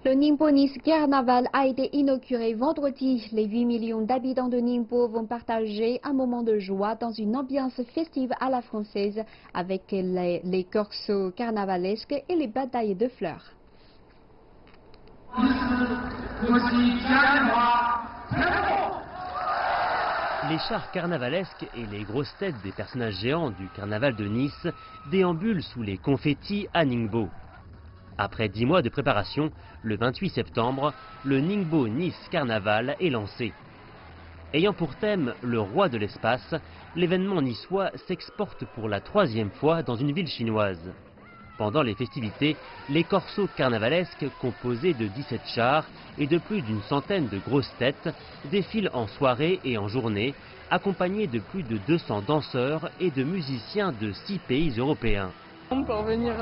Le Ningbo Nice Carnaval a été inauguré vendredi. Les 8 millions d'habitants de Ningbo vont partager un moment de joie dans une ambiance festive à la française avec les corsos carnavalesques et les batailles de fleurs. Les chars carnavalesques et les grosses têtes des personnages géants du carnaval de Nice déambulent sous les confettis à Ningbo. Après 10 mois de préparation, le 28 septembre, le Ningbo Nice Carnaval est lancé. Ayant pour thème le roi de l'espace, l'événement niçois s'exporte pour la 3e fois dans une ville chinoise. Pendant les festivités, les corsos carnavalesques, composés de 17 chars et de plus d'une centaine de grosses têtes, défilent en soirée et en journée, accompagnés de plus de 200 danseurs et de musiciens de 6 pays européens. Pour venir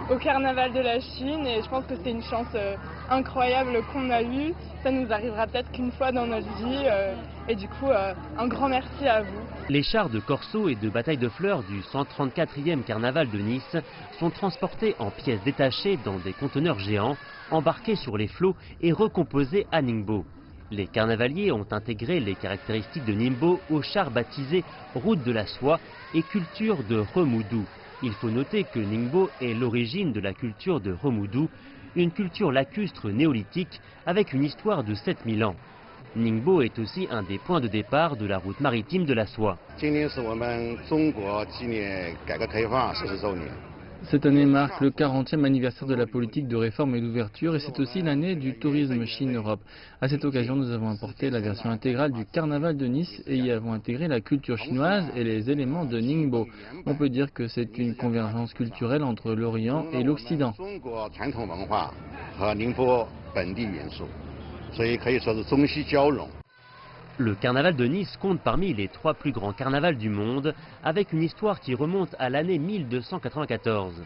au carnaval de la Chine, et je pense que c'est une chance incroyable qu'on a eue. Ça nous arrivera peut-être qu'une fois dans notre vie, et du coup un grand merci à vous. Les chars de corso et de bataille de fleurs du 134e carnaval de Nice sont transportés en pièces détachées dans des conteneurs géants, embarqués sur les flots et recomposés à Ningbo. Les carnavaliers ont intégré les caractéristiques de Ningbo aux chars baptisés Route de la soie et Culture de Remoudou. Il faut noter que Ningbo est l'origine de la culture de Remoudou, une culture lacustre néolithique avec une histoire de 7000 ans. Ningbo est aussi un des points de départ de la route maritime de la soie. Cette année marque le 40e anniversaire de la politique de réforme et d'ouverture et c'est aussi l'année du tourisme Chine-Europe. À cette occasion, nous avons importé la version intégrale du carnaval de Nice et y avons intégré la culture chinoise et les éléments de Ningbo. On peut dire que c'est une convergence culturelle entre l'Orient et l'Occident. Le carnaval de Nice compte parmi les 3 plus grands carnavals du monde, avec une histoire qui remonte à l'année 1294.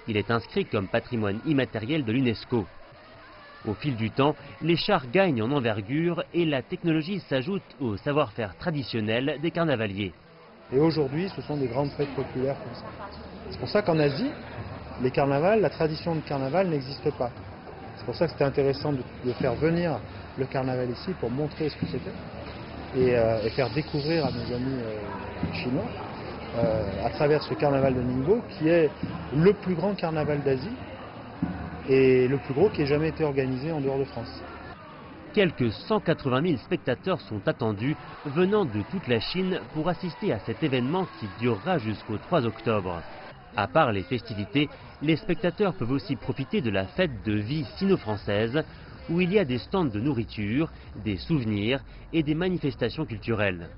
Il est inscrit comme patrimoine immatériel de l'UNESCO. Au fil du temps, les chars gagnent en envergure et la technologie s'ajoute au savoir-faire traditionnel des carnavaliers. Et aujourd'hui, ce sont des grandes fêtes populaires comme ça. C'est pour ça qu'en Asie, les carnavals, la tradition de carnaval n'existe pas. C'est pour ça que c'était intéressant de faire venir le carnaval ici pour montrer ce que c'était et faire découvrir à nos amis chinois à travers ce carnaval de Ningbo qui est le plus grand carnaval d'Asie et le plus gros qui ait jamais été organisé en dehors de France. Quelques 180 000 spectateurs sont attendus venant de toute la Chine pour assister à cet événement qui durera jusqu'au 3 octobre. À part les festivités, les spectateurs peuvent aussi profiter de la fête de vie sino-française où il y a des stands de nourriture, des souvenirs et des manifestations culturelles.